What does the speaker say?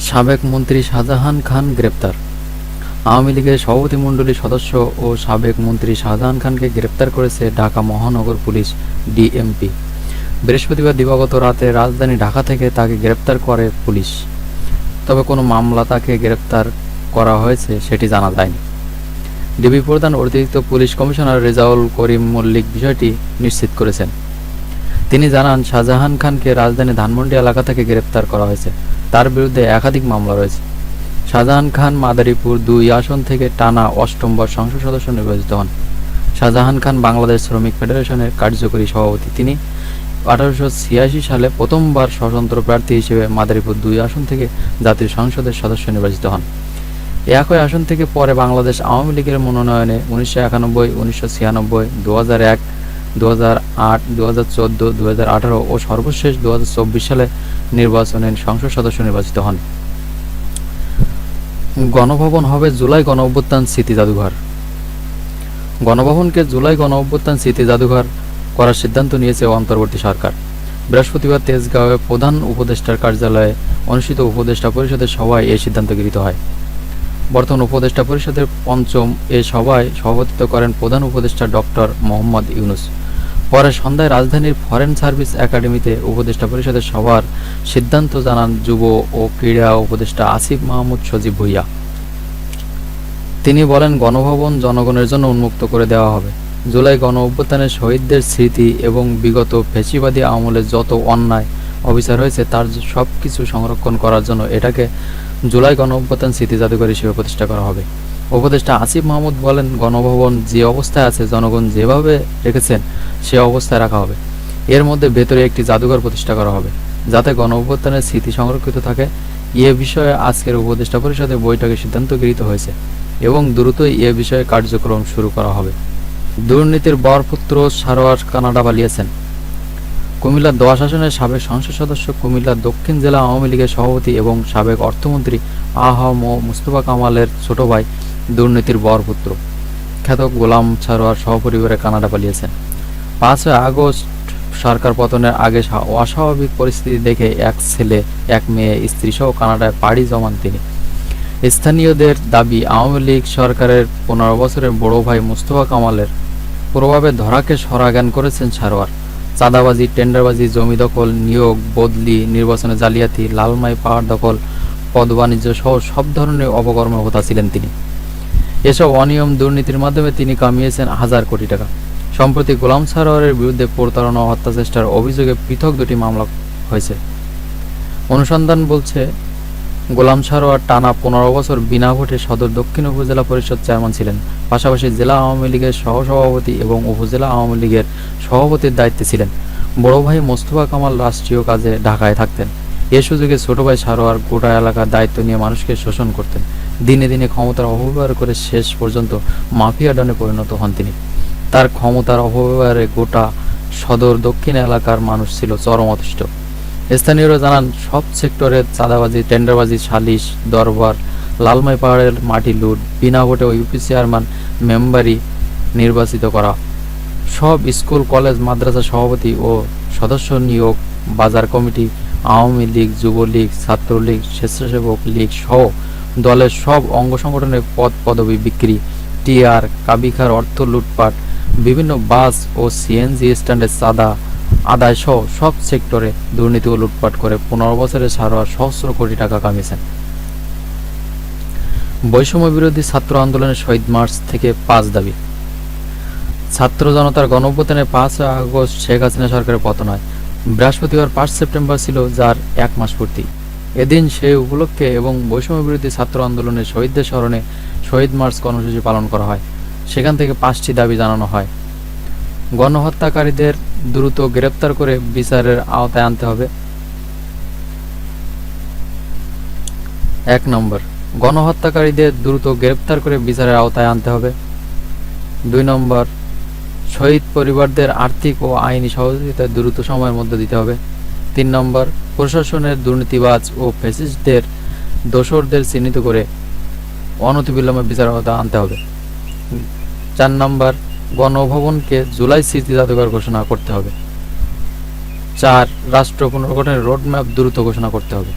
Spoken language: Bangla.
সাবেক মন্ত্রী শাহজাহান খান গ্রেপ্তার। আওয়ামী লীগের সভাপতিমণ্ডলীর সদস্য ও সাবেক মন্ত্রী শাহজাহান খানকে গ্রেপ্তার করেছে ঢাকা মহানগর পুলিশ ডিএমপি। বৃহস্পতিবার দিবাগত রাতে রাজধানী ঢাকা থেকে তাকে গ্রেপ্তার করে পুলিশ। তবে কোনো মামলা তাকে গ্রেপ্তার করা হয়েছে সেটি জানা যায়নি। ডিবি প্রধান অতিরিক্ত পুলিশ কমিশনার রেজাউল করিম মল্লিক বিষয়টি নিশ্চিত করেছেন। তিনি জানান, শাহজাহান খানকে রাজধানী ধানমন্ডি এলাকা থেকে গ্রেপ্তার করা হয়েছে। তার বিরুদ্ধে একাধিক মামলা রয়েছে। শাহজাহান খান মাদারীপুর ২ আসন থেকে টানা ৮ম সংসদ সদস্য নির্বাচিত হন। শাহজাহান খান বাংলাদেশ শ্রমিক ফেডারেশনের কার্যকরী সভাপতি। তিনি ১৮৮৬ সালে প্রথমবার স্বতন্ত্র প্রার্থী হিসেবে মাদারীপুর ২ আসন থেকে জাতীয় সংসদের সদস্য নির্বাচিত হন। একই আসন থেকে পরে বাংলাদেশ আওয়ামী লীগের মনোনয়নে ১৯৯১, ১৯৯৬, ২০০১, ২০০৮, ২০১৪, ২০১৮ ও সর্বশেষ ২০২৪ সালে নির্বাচনে সংসদ সদস্য নির্বাচিত হন। গণভবন হবে জুলাই গণঅভ্যুত্থান স্মৃতি জাদুঘর। গণভবনকে জুলাই গণঅভ্যুত্থান স্মৃতি জাদুঘর করার সিদ্ধান্ত নিয়েছে অন্তর্বর্তী সরকার। বৃহস্পতিবার তেজগাঁওয়ে প্রধান উপদেষ্টার কার্যালয়ে অনুষ্ঠিত উপদেষ্টা পরিষদের সভায় এই সিদ্ধান্ত গৃহীত হয়। বর্তমান উপদেষ্টা পরিষদের ৫ম এ সভায় সভাপতিত্ব করেন প্রধান উপদেষ্টা ডক্টর মোহাম্মদ ইউনূস। পরে সন্ধ্যায় রাজধানীর ফরেন সার্ভিস একাডেমিতে উপদেষ্টা পরিষদের সভার সিদ্ধান্ত জানান যুব ও ক্রীড়া উপদেষ্টা আসিফ মাহমুদ সজীব ভূঁইয়া। তিনি বলেন, গণভবন জনগণের জন্য উন্মুক্ত করে দেওয়া হবে। জুলাই গণঅভ্যুত্থানের শহীদদের স্মৃতি এবং বিগত ফ্যাসিবাদী আমলে যত অন্যায় অবিচার হয়েছে তার সবকিছু সংরক্ষণ করার জন্য এটাকে জুলাই গণঅভ্যুত্থান স্মৃতি জাদুঘর হিসেবে প্রতিষ্ঠা করা হবে। উপদেষ্টা আসিফ মাহমুদ বলেন, গণভবন যে অবস্থায় আছে জনগণ যেভাবে রেখেছেন সে অবস্থায় রাখা হবে। এর মধ্যে ভেতরে একটি জাদুঘর প্রতিষ্ঠা করা হবে যাতে গণঅভ্যুত্থানের স্মৃতি সংরক্ষিত থাকে। এ বিষয়ে আজকের উপদেষ্টা পরিষদের বৈঠকে সিদ্ধান্ত গৃহীত হয়েছে এবং দ্রুতই এ বিষয়ে কার্যক্রম শুরু করা হবে। দুর্নীতির বরপুত্র সারোয়ার কানাডা পালিয়েছেন। কুমিল্লা ১০ আসনের সাবেক সংসদ সদস্য, কুমিল্লা দক্ষিণ জেলা আওয়ামী লীগের সভাপতি এবং সাবেক অর্থমন্ত্রী আ.হ.ম মুস্তফা কামালের ছোট ভাই দুর্নীতির বরপুত্র খ্যাত গোলাম সারোয়ার সহপরিবারে কানাডা পালিয়েছেন। ৫ আগস্ট সরকার পতনের আগে অস্বাভাবিক পরিস্থিতি দেখে এক ছেলে, এক মেয়ে, স্ত্রীসহ কানাডায় পাড়ি জমান তিনি। স্থানীয়দের দাবি, আওয়ামী লীগ সরকারের ১৫ বছরের বড় ভাই মুস্তফা কামালের প্রভাবে ধরাকে সরাজ্ঞান করেছেন সারোয়ার। চাঁদাবাজি, টেন্ডারবাজি, জমি দখল, নিয়োগ বদলি, নির্বাচনে জালিয়াতি, লালমাই পাহাড় দখল, পদ বাণিজ্য সহ সব ধরনের অপকর্মে হোতা ছিলেন তিনি। এসব অনিয়ম দুর্নীতির মাধ্যমে তিনি কামিয়েছেন হাজার কোটি টাকা। সম্প্রতি গোলাম সারোয়ারের বিরুদ্ধে প্রতারণা ও হত্যাচেষ্টার অভিযোগে পৃথক ২টি মামলা হয়েছে। অনুসন্ধান বলছে, গোলাম সারোয়ার টানা ১৫ বছর বিনা ভোটে সদর দক্ষিণ উপজেলা পরিষদ চেয়ারম্যান ছিলেন। পাশাপাশি জেলা আওয়ামী লীগের সহসভাপতি এবং উপজেলা আওয়ামী লীগের সভাপতির দায়িত্বে ছিলেন। বড় ভাই মোস্তফা কামাল রাষ্ট্রীয় কাজে ঢাকায় থাকতেন। এ সুযোগে ছোট ভাই সারোয়ার গোটা এলাকার দায়িত্ব নিয়ে মানুষকে শোষণ করতেন। দিনে দিনে ক্ষমতার অপব্যবহার করে শেষ পর্যন্ত মাফিয়া ডনে পরিণত হন তিনি। তার ক্ষমতার অপব্যবহারে গোটা সদর দক্ষিণ এলাকার মানুষ ছিল চরম অতিষ্ঠ। স্থানীয়রা জানান, সব সেক্টরে চাঁদাবাজি, টেন্ডারবাজি, সালিশ দরবার, লালমাই পাহাড়ের মাটি লুট, বিনা ভোটে ইউপি চেয়ারম্যান মেম্বারি নির্বাচিত করা, সব স্কুল কলেজ মাদ্রাসা সভাপতি ও সদস্য নিয়োগ, বাজার কমিটি, আওয়ামী লীগ, যুবলীগ, ছাত্রলীগ, স্বেচ্ছাসেবক লীগ সহ দলের সব অঙ্গ সংগঠনের পদ পদবি বিক্রি, টিআর, কাবিখার অর্থ লুটপাট, বিভিন্ন বাস ও সিএনজি স্ট্যান্ডের চাঁদা আদায় সহ সব সেক্টরে দুর্নীতি ও লুটপাট করে ১৫ বছরে সারোয়ার সহস্র কোটি টাকা কামিয়েছেন। বৈষম্য বিরোধী ছাত্র আন্দোলনের শহীদ মার্চ থেকে ৫ দাবি। ছাত্র জনতার গণঅভ্যুত্থানে ৫ আগস্ট শেখ হাসিনা সরকারের পতন হয়। বৃহস্পতিবার ৫ সেপ্টেম্বর ছিল যার ১ মাস পূর্তি। এদিন সেই উপলক্ষে এবং বৈষম্য বিরোধী ছাত্র আন্দোলনের শহীদদের স্মরণে শহীদ মার্চ কর্মসূচি পালন করা হয়। সেখান থেকে ৫টি দাবি জানানো হয়। গণহত্যাকারীদের দ্রুত গ্রেপ্তার করে বিচারের আওতায় আনতে হবে। ১ নম্বর, গণহত্যাকারীদের দ্রুত গ্রেপ্তার করে বিচারের আওতায় আনতে হবে। ২ নম্বর, শহীদ পরিবারদের আর্থিক ও আইনি সহযোগিতা দ্রুত সময়ের মধ্যে দিতে হবে। ৩ নম্বর, প্রশাসনের দুর্নীতিবাজ ও ফ্যাসিস্টদের দোসরদের চিহ্নিত করে অনতিবিলম্বে বিচারের আওতায় আনতে হবে। ৪ নম্বর, গণভবনকে জুলাই স্মৃতি জাদুঘর ঘোষণা করতে হবে। ৪, রাষ্ট্র পুনর্গঠনের রোডম্যাপ দ্রুত ঘোষণা করতে হবে।